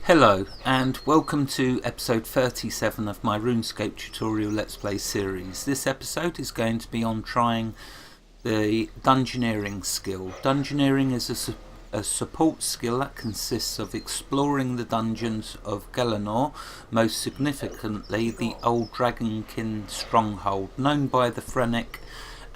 Hello and welcome to episode 37 of my RuneScape tutorial Let's Play series. This episode is going to be on trying the Dungeoneering skill. Dungeoneering is a support skill that consists of exploring the dungeons of Galanor, most significantly the old Dragonkin stronghold, known by the Frenetic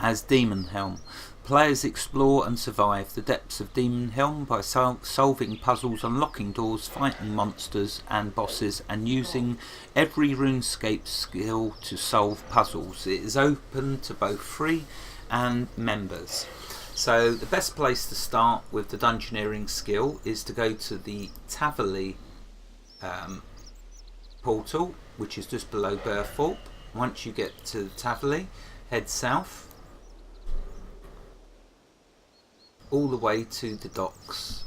as Demon Helm. Players explore and survive the depths of Demon Helm by solving puzzles, unlocking doors, fighting monsters and bosses, and using every RuneScape skill to solve puzzles. It is open to both free and members. So the best place to start with the Dungeoneering skill is to go to the Taverley portal, which is just below Burthorpe. Once you get to the Taverley, head south all the way to the docks,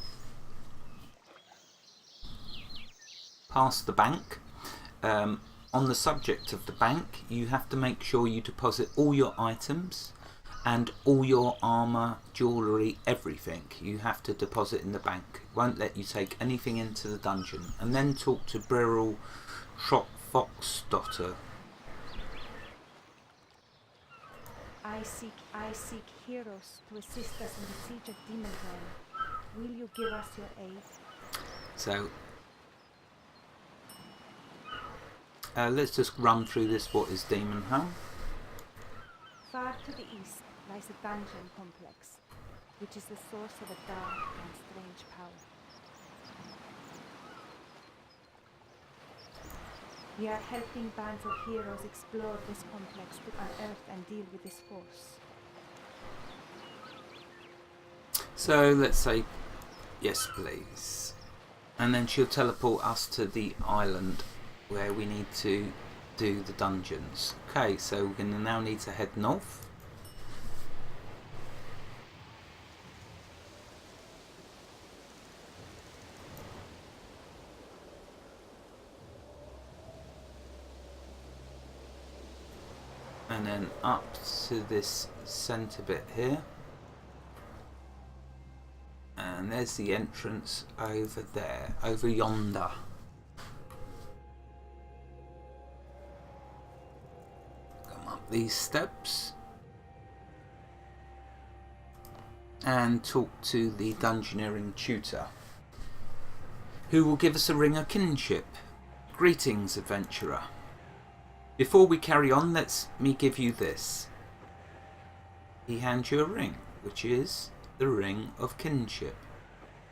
past the bank. On the subject of the bank, you have to make sure you deposit all your items and all your armour, jewellery, everything. You have to deposit in the bank. It won't let you take anything into the dungeon. And then talk to Birrell Foxdotter. I seek heroes to assist us in the siege of Demon Helm. Will you give us your aid? So let's just run through this. What is Demon Helm? Far to the east lies a dungeon complex, which is the source of a dark and strange power. We are helping bands of heroes explore this complex to unearth and deal with this force. So let's say yes please, and then she'll teleport us to the island where we need to do the dungeons. Okay, so we're going to now need to head north. And then up to this centre bit here. And there's the entrance over there, over yonder. Come up these steps. And talk to the Dungeoneering tutor, who will give us a ring of kinship. Greetings, adventurer. Before we carry on, let me give you this. He hands you a ring, which is the ring of kinship,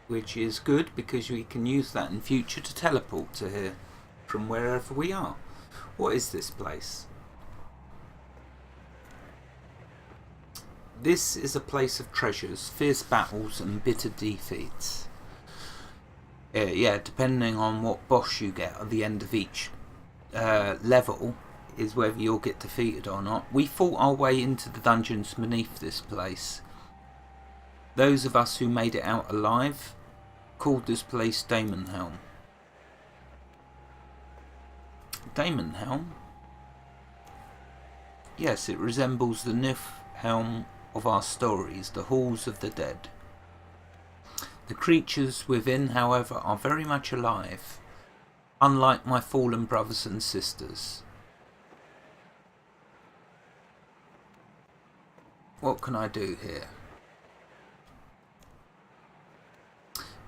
which is good because we can use that in future to teleport to here from wherever we are. What is this place? This is a place of treasures, fierce battles and bitter defeats. Yeah, depending on what boss you get at the end of each level is whether you'll get defeated or not. We fought our way into the dungeons beneath this place. Those of us who made it out alive called this place Demon Helm. Demon Helm? Yes, it resembles the Niflheim of our stories, the halls of the dead. The creatures within, however, are very much alive, unlike my fallen brothers and sisters. What can I do here?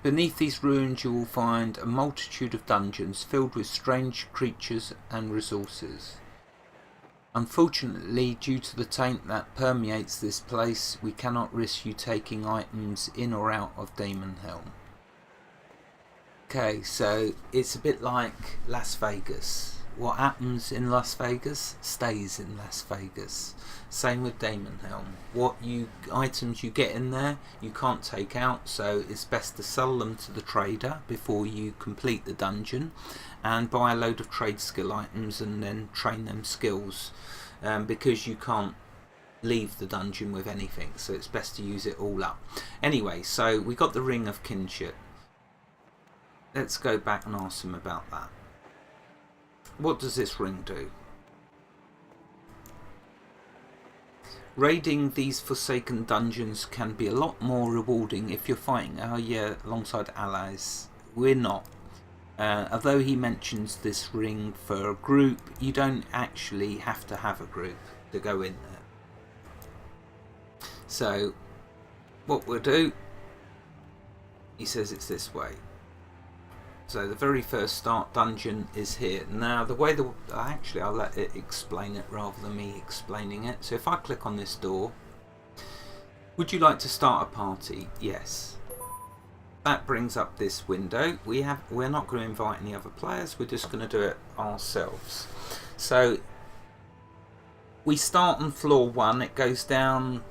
Beneath these ruins you will find a multitude of dungeons filled with strange creatures and resources. Unfortunately, due to the taint that permeates this place, we cannot risk you taking items in or out of Demon Helm. Okay, so it's a bit like Las Vegas. What happens in Las Vegas stays in Las Vegas. Same with Demon Helm. What items you get in there you can't take out, so it's best to sell them to the trader before you complete the dungeon and buy a load of trade skill items and then train them skills, because you can't leave the dungeon with anything, so it's best to use it all up. Anyway, so we got the ring of kinship. Let's go back and ask them about that. What does this ring do? Raiding these forsaken dungeons can be a lot more rewarding if you're fighting alongside allies. We're not. Although he mentions this ring for a group, you don't actually have to have a group to go in there. So what we'll do, he says it's this way. So the very first start dungeon is here. Now the way actually I'll let it explain it rather than me explaining it. So if I click on this door, would you like to start a party? Yes. That brings up this window. We're not going to invite any other players, we're just going to do it ourselves. So we start on floor 1, it goes down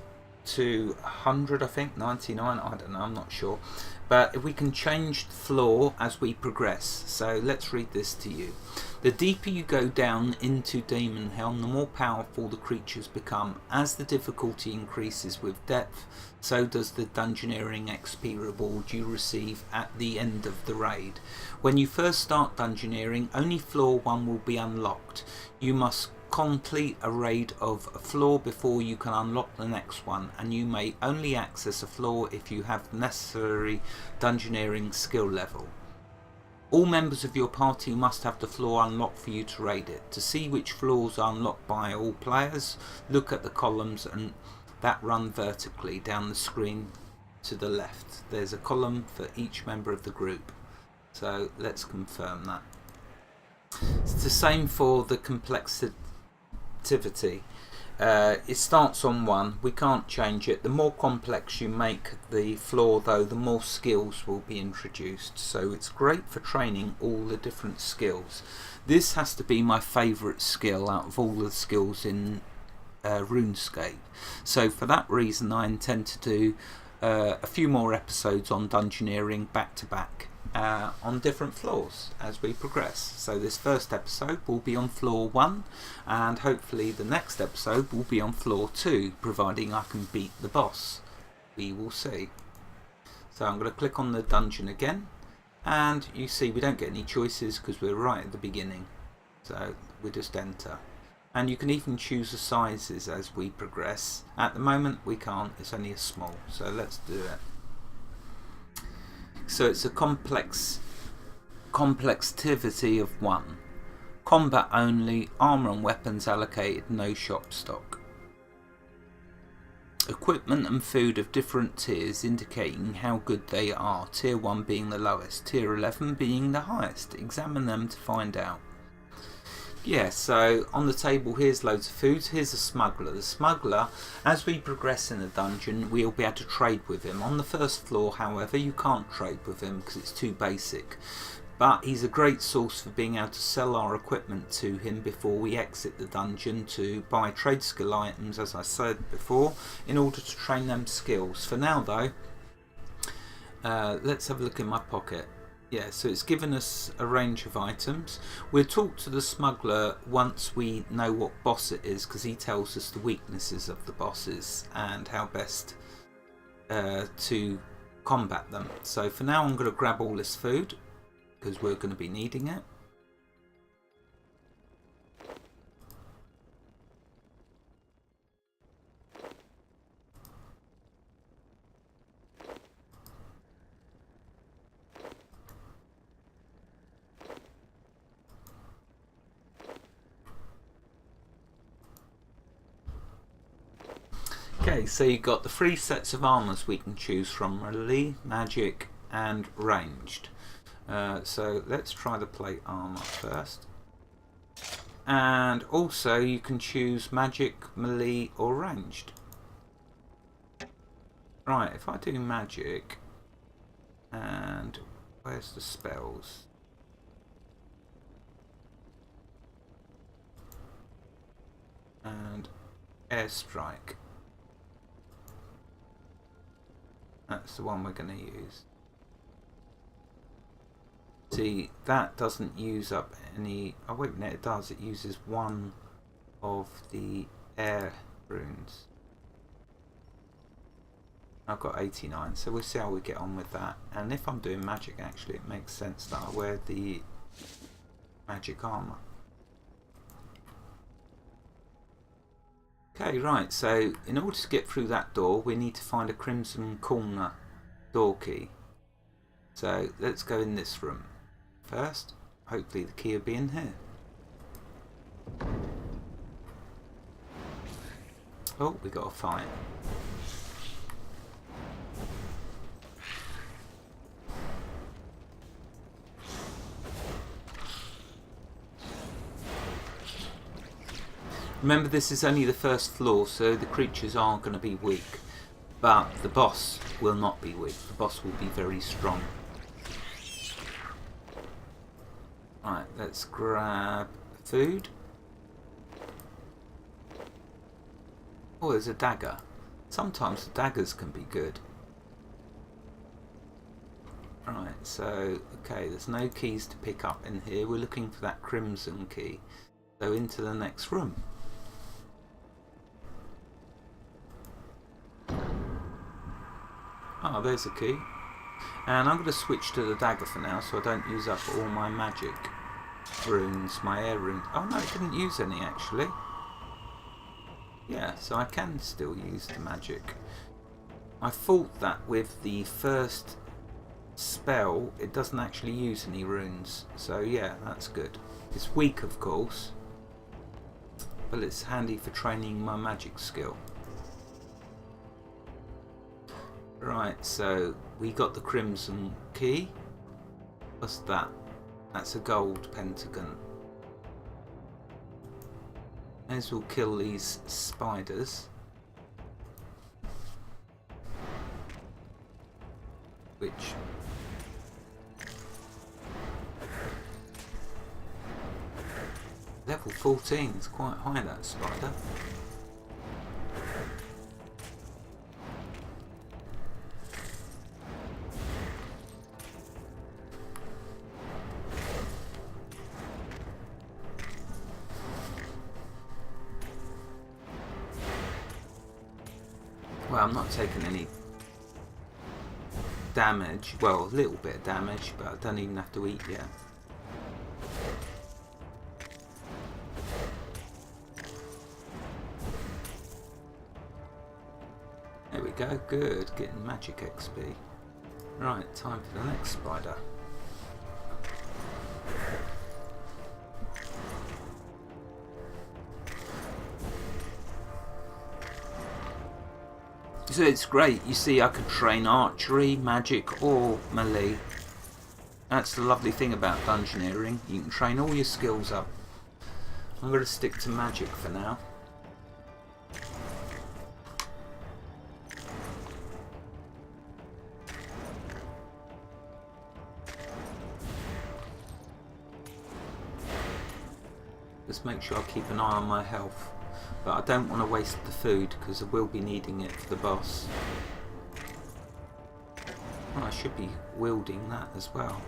to 100, I think, 99, I don't know, I'm not sure. But we can change the floor as we progress. So let's read this to you. The deeper you go down into Demon Helm, the more powerful the creatures become. As the difficulty increases with depth, so does the Dungeoneering XP reward you receive at the end of the raid. When you first start Dungeoneering, only floor 1 will be unlocked. You must complete a raid of a floor before you can unlock the next one, and you may only access a floor if you have the necessary Dungeoneering skill level. All members of your party must have the floor unlocked for you to raid it. To see which floors are unlocked by all players, look at the columns and that run vertically down the screen to the left. There's a column for each member of the group. So let's confirm that. It's the same for the complexity. It starts on 1, we can't change it. The more complex you make the floor though, the more skills will be introduced, so it's great for training all the different skills. This has to be my favourite skill out of all the skills in RuneScape, so for that reason I intend to do a few more episodes on Dungeoneering back to back. On different floors as we progress. So this first episode will be on floor 1, and hopefully the next episode will be on floor 2, providing I can beat the boss. We will see. So I'm going to click on the dungeon again, and you see we don't get any choices because we're right at the beginning. So we just enter. And you can even choose the sizes as we progress. At the moment we can't, it's only a small, so let's do it. So it's a complexity of 1. Combat only, armour and weapons allocated, no shop stock. Equipment and food of different tiers indicating how good they are, tier 1 being the lowest, tier 11 being the highest. Examine them to find out. Yeah, so on the table here's loads of food. Here's a smuggler. The smuggler, as we progress in the dungeon, we'll be able to trade with him. On the first floor, however, you can't trade with him because it's too basic. But he's a great source for being able to sell our equipment to him before we exit the dungeon to buy trade skill items, as I said before, in order to train them skills. For now though, let's have a look in my pocket. Yeah, so it's given us a range of items. We'll talk to the smuggler once we know what boss it is, because he tells us the weaknesses of the bosses and how best to combat them. So for now I'm going to grab all this food because we're going to be needing it. Okay, so you've got the 3 sets of armours we can choose from: melee, magic and ranged. So let's try the plate armour first. And also you can choose magic, melee or ranged. Right, if I do magic, and where's the spells? And airstrike. That's the one we're going to use. See, that doesn't use up any... Oh wait a minute, it does. It uses one of the air runes. I've got 89, so we'll see how we get on with that. And if I'm doing magic, actually, it makes sense that I wear the magic armour. Okay, right, so in order to get through that door, we need to find a crimson corner door key. So let's go in this room. first. Hopefully the key will be in here. Oh, we got a fight. Remember, this is only the first floor, so the creatures are going to be weak. But the boss will not be weak. The boss will be very strong. Right, let's grab food. Oh, there's a dagger. Sometimes the daggers can be good. Right, so, okay, there's no keys to pick up in here. We're looking for that crimson key. So into the next room. Oh, there's a key. And I'm going to switch to the dagger for now so I don't use up all my magic runes, my air runes. Oh no, I didn't use any actually. Yeah, so I can still use the magic. I thought that with the first spell it doesn't actually use any runes. So yeah, that's good. It's weak of course, but it's handy for training my magic skill. Right, so we got the crimson key. What's that? That's a gold pentagon. May as well kill these spiders. Which... level 14 is quite high, that spider. Well, I'm not taking any damage. Well, a little bit of damage, but I don't even have to eat yet. There we go, good. Getting magic XP. Right, time for the next spider. So it's great, you see I could train archery, magic or melee. That's the lovely thing about Dungeoneering, you can train all your skills up. I'm going to stick to magic for now. Just make sure I keep an eye on my health. But I don't want to waste the food because I will be needing it for the boss. Well, I should be wielding that as well.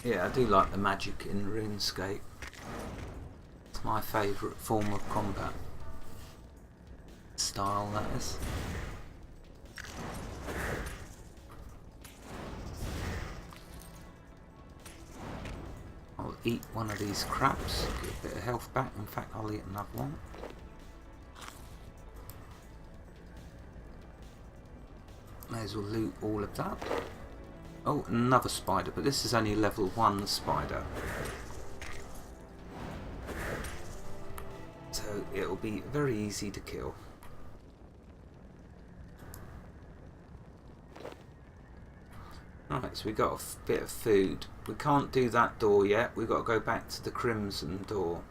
Yeah, I do like the magic in RuneScape. It's my favourite form of combat. Style, that is. I'll eat one of these crabs, get a bit of health back. In fact, I'll eat another one. May as well loot all of that. Oh, another spider, but this is only level 1 spider. So it'll be very easy to kill. Right, so we got a bit of food. We can't do that door yet. We've got to go back to the crimson door.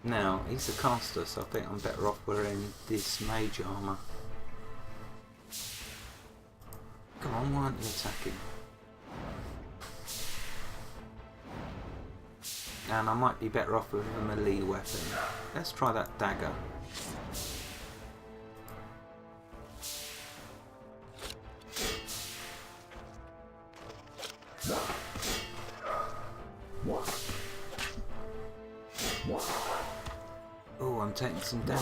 Now, he's a caster, so I think I'm better off wearing this mage armour. Come on, why aren't you attacking? and I might be better off with a melee weapon. Let's try that dagger. Oh, I'm taking some damage.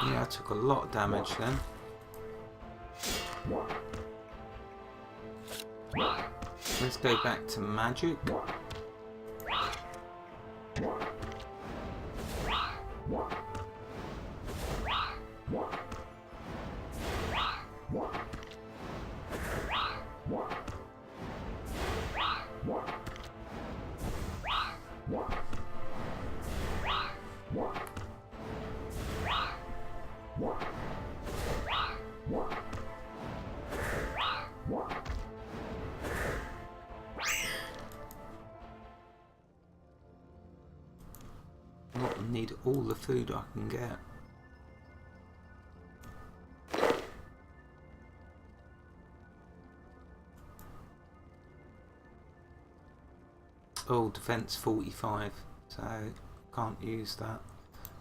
Yeah, I took a lot of damage then. Let's go back to magic. I need all the food I can get. Oh, defense 45, so can't use that,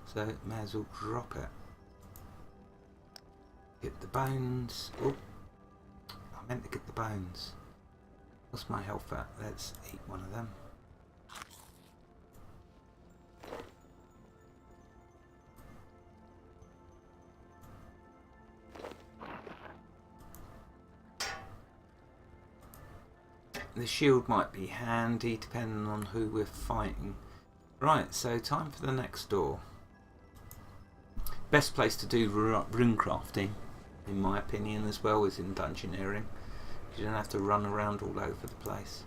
so may as well drop it. Get the bones. Oh, I meant to get the bones. What's my health at? Let's eat one of them. The shield might be handy depending on who we're fighting. Right, so time for the next door. Best place to do rune crafting, in my opinion, as well, is in Dungeoneering. You don't have to run around all over the place.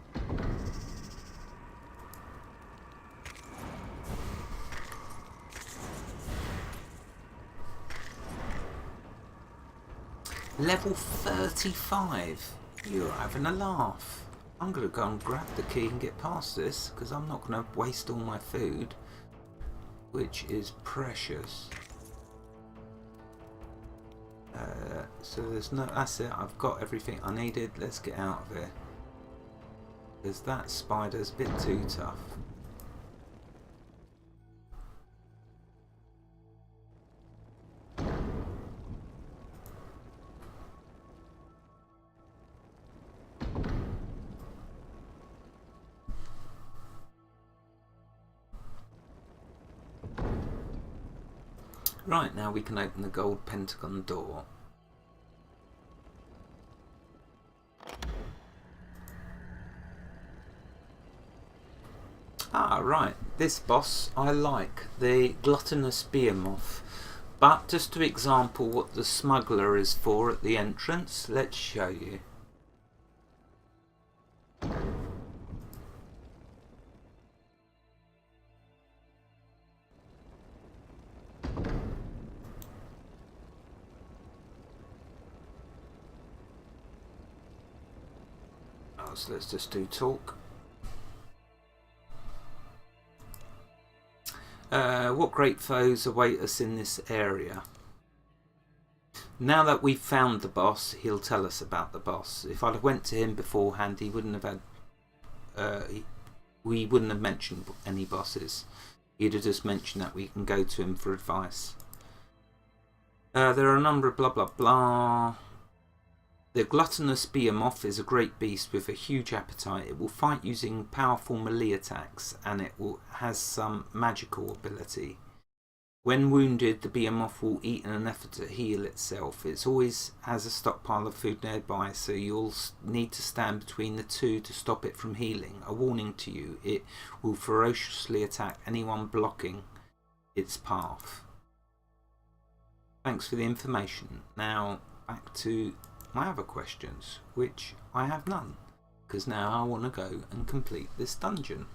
Level 35. You're having a laugh. I'm going to go and grab the key and get past this, because I'm not going to waste all my food, which is precious. So there's no... That's it. I've got everything I needed. Let's get out of here, because that spider's a bit too tough. Right, now we can open the gold pentagon door. Ah, right, this boss I like, the gluttonous behemoth. But just to example what the smuggler is for at the entrance, let's show you. So let's just do talk. What great foes await us in this area? Now that we've found the boss, he'll tell us about the boss. If I'd have went to him beforehand, he wouldn't have had. We wouldn't have mentioned any bosses. He'd have just mentioned that we can go to him for advice. There are a number of blah blah blah. The gluttonous behemoth is a great beast with a huge appetite. It will fight using powerful melee attacks, and it has some magical ability. When wounded, the behemoth will eat in an effort to heal itself. It always has a stockpile of food nearby, so you'll need to stand between the two to stop it from healing. A warning to you, it will ferociously attack anyone blocking its path. Thanks for the information. Now, back to my other questions, which I have none, because now I want to go and complete this dungeon.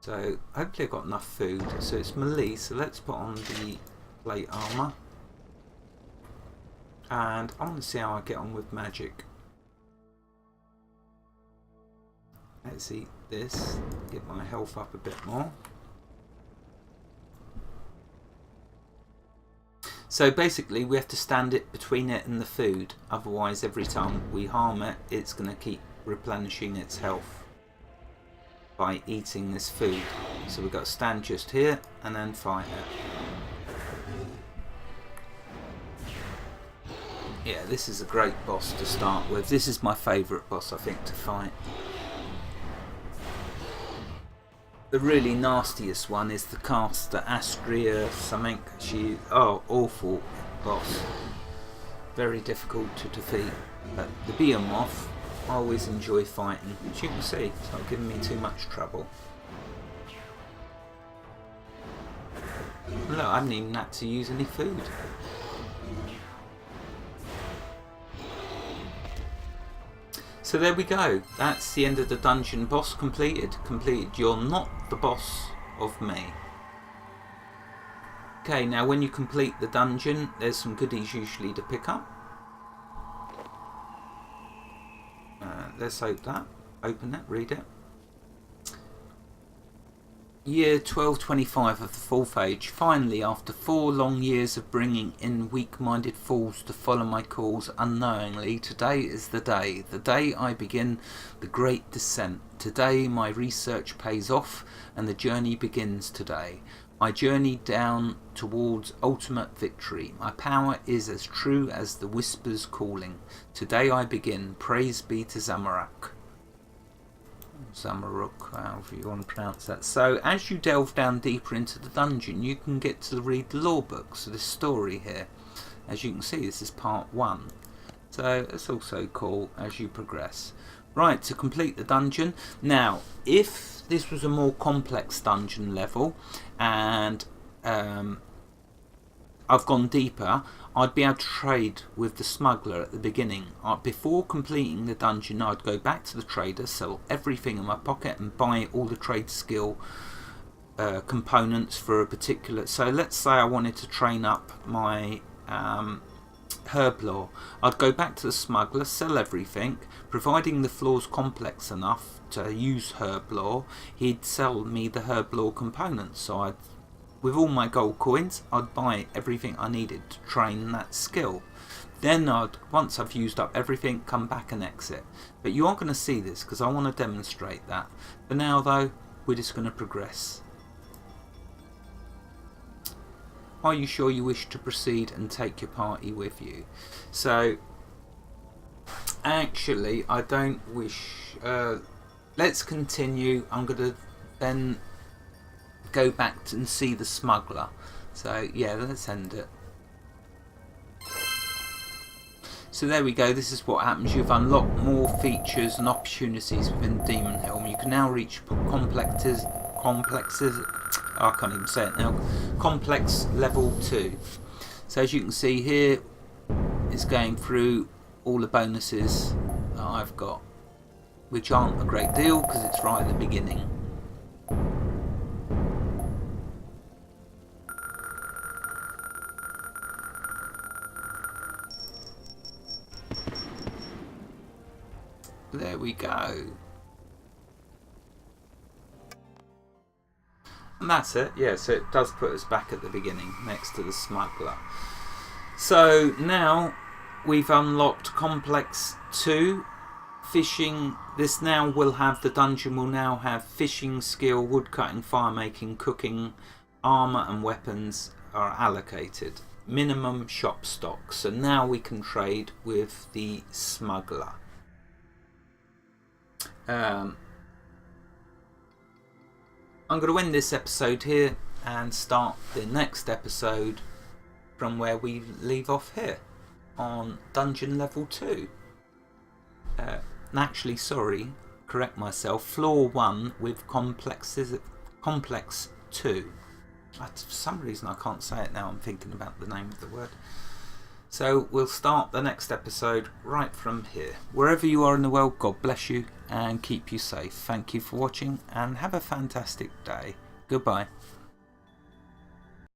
So hopefully I've got enough food. So it's melee, so let's put on the plate armour. And I want to see how I get on with magic. Let's eat this, get my health up a bit more. So basically we have to stand it between it and the food, otherwise every time we harm it, it's going to keep replenishing its health by eating this food. So we've got to stand just here and then fight it. Yeah, this is a great boss to start with. This is my favourite boss, I think, to fight. The really nastiest one is the caster Astria something. Awful boss. Very difficult to defeat. But the Behemoth, I always enjoy fighting. As you can see, it's not giving me too much trouble. Look, I haven't even had to use any food. So there we go, that's the end of the dungeon. Boss completed. You're not the boss of me. Okay, now when you complete the dungeon, there's some goodies usually to pick up. Let's open that, read it. Year 1225 of the Fourth Age. Finally, after 4 long years of bringing in weak-minded fools to follow my calls unknowingly, today is the day I begin the great descent. Today my research pays off and the journey begins today. My journey down towards ultimate victory. My power is as true as the whispers calling. Today I begin. Praise be to Zamorak. Zamorak, however you want to pronounce that. So as you delve down deeper into the dungeon, you can get to read the lore books of this story here. As you can see, this is part 1. So it's also cool as you progress. Right, to complete the dungeon. Now, if this was a more complex dungeon level and I've gone deeper, I'd be able to trade with the smuggler at the beginning. Before completing the dungeon, I'd go back to the trader, sell everything in my pocket and buy all the trade skill components for a particular... So let's say I wanted to train up my herb lore. I'd go back to the smuggler, sell everything, providing the floor's complex enough to use herb lore, he'd sell me the herb lore components. So with all my gold coins, I'd buy everything I needed to train that skill. Then once I've used up everything, come back and exit. But you aren't going to see this because I want to demonstrate that. For now though, we're just going to progress. Are you sure you wish to proceed and take your party with you? So, actually, I don't wish... let's continue. I'm going to then go back and see the smuggler. So, yeah, let's end it. So there we go, this is what happens. You've unlocked more features and opportunities within Demon Helm. You can now reach complexes, I can't even say it now, complex level 2. So as you can see here, it's going through all the bonuses that I've got, which aren't a great deal because it's right at the beginning. There we go. And that's it. Yeah, so it does put us back at the beginning next to the smuggler. So now we've unlocked complex 2 fishing. This now will have, the dungeon will now have fishing skill, woodcutting, fire making, cooking, armor and weapons are allocated. Minimum shop stock. So now we can trade with the smuggler. I'm going to end this episode here and start the next episode from where we leave off here on dungeon level 2. Actually, sorry, correct myself, floor 1 with complex 2. For some reason I can't say it now, I'm thinking about the name of the word. So we'll start the next episode right from here. Wherever you are in the world, God bless you and keep you safe. Thank you for watching and have a fantastic day. Goodbye.